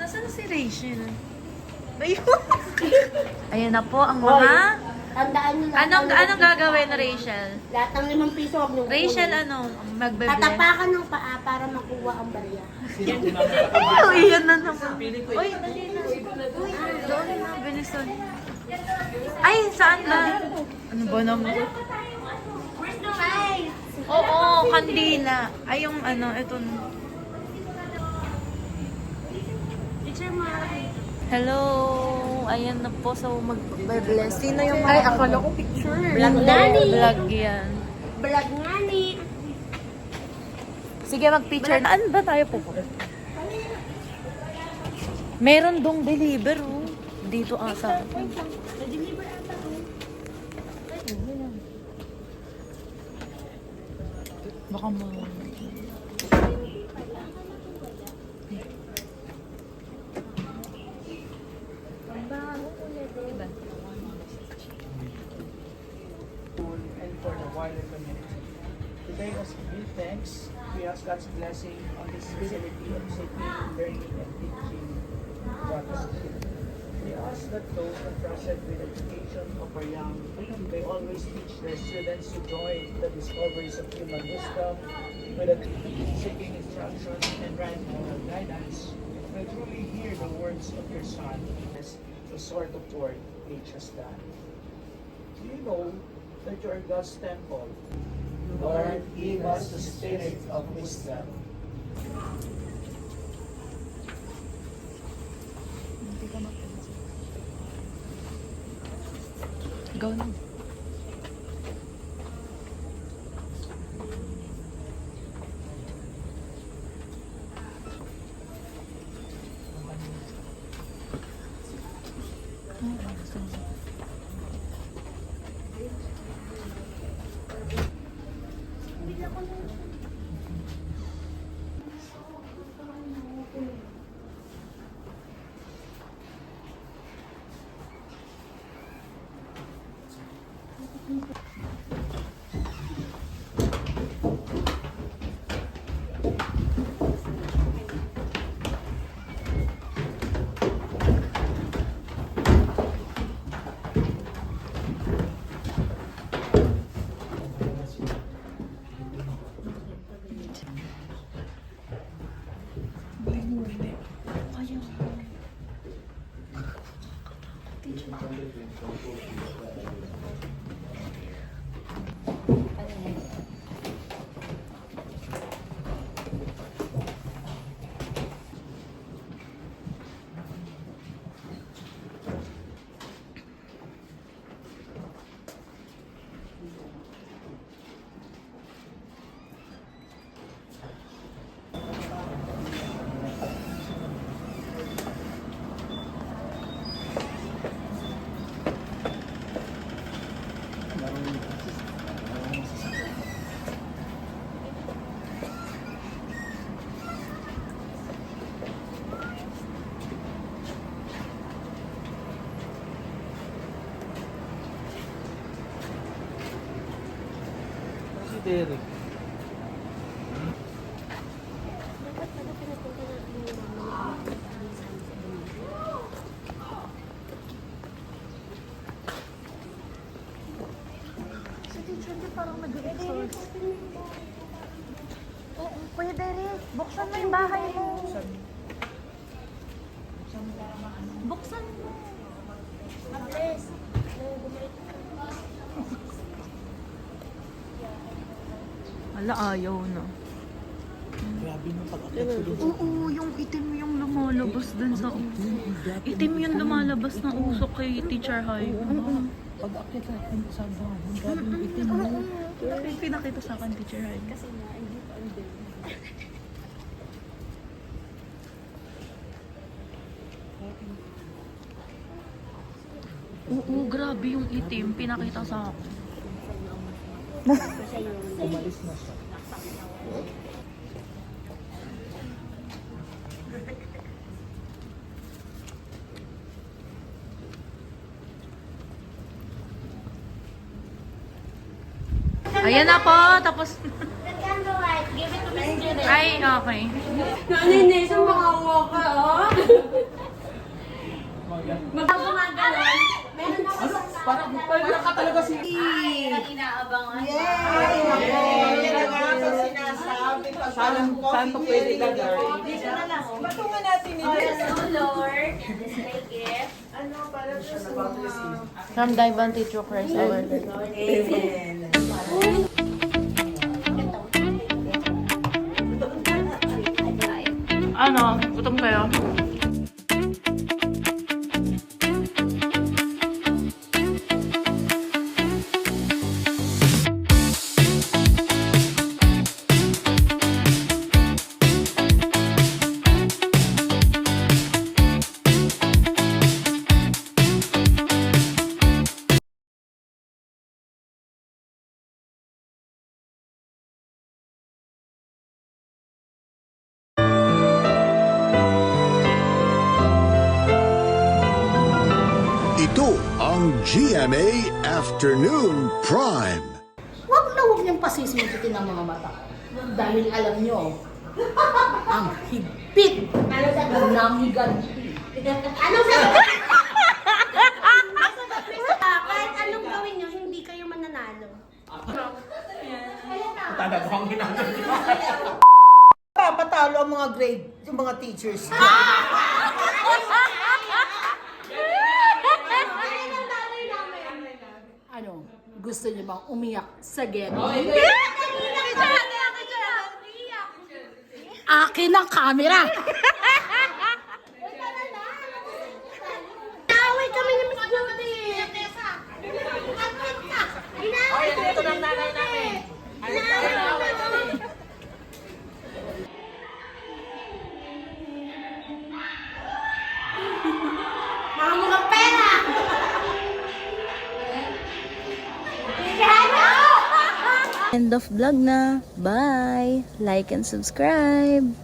Nasaan si Rachel? Ayun. Ayan na po ang mga... Tandaan nyo lang. Anong gagawin na Rachel? Lahat ng 5 piso, huwag nyo Rachel, kukunin. magbe-bless? Tatapakan ng paa para makuha ang barya. Uy, iyan na naman. Uy, dali na. Uy, doon na, bilisan. Ay, saan ba? Ano ba naman? Where's the light? Oo, kandila. Ay, yung ito. Teacher Mari. Hello. Ayan na po. So, mag-bless. Sino yung Ay, akala ko picture. Vlog nani. Vlog yan. Vlog nga ni. Sige, mag-picture na. Ano ba tayo pupunta? Meron dong deliver, oh. Dito asa. Na-deliver ata ko. Baka mo. And for the wider community. Today, as we give thanks, we ask God's blessing on this facility of safety, learning, and teaching process. We ask that those entrusted with education of our young may always teach their students to join the discoveries of human wisdom with a seeking instruction and right moral guidance, may truly hear the words of your Son as the sort of work age has done. Do you know that you are God's temple? Lord, give us the spirit of wisdom. Go na. Si Derek. Dapat pala pinapunta natin yung mga Si teacher, di parang nag-exhaust. Oo, Kuya Derek, buksan mo yung bahay mo. Buksan mo. Bless. Wala, ayaw na. Grabe nung pag-akit ko dun. Oo, yung itim yung lumalabas dun sa itim yung lumalabas na usok kay Teacher Hyde. Pag-akit natin sa bahay, grabe yung itim mo. May pinakita sa akin, Teacher Hyde. Kasi nga, hindi pa andun. Oo, grabe yung itim. Pinakita sa akin. Kasi yung... Umalis na siya. Ayan na po, tapos... Give it to Miss Judy. Ay, okay. Nanay Nessa, makawa ka, oh. Magpapagalan. Meron ako sa... Parang ka talaga si... Inaabangan. Saan pa pwede ka gawin? Batungan natin ni Oh, Lord, this my gift. From Daivan Teacher Christ our Lord. Ano? Gutom kayo? Ito ang GMA Afternoon Prime. Huwag na huwag niyong pasisimutin ang mga mata. Dahil alam niyo, ang higpit ng higanti. Ano sa... Kahit anong gawin nyo, hindi kayo mananalo. Talaga ang ginagawa niya. Papatalo ang mga grade, yung mga teachers. Ano, gusto niyo bang umiyak sa geno? Akin ang camera! Away kami ni Miss Judy. Inaway kami ni Miss Judy. Inaway kami. Mga mukhang pera. End of vlog na. Bye! Like and subscribe!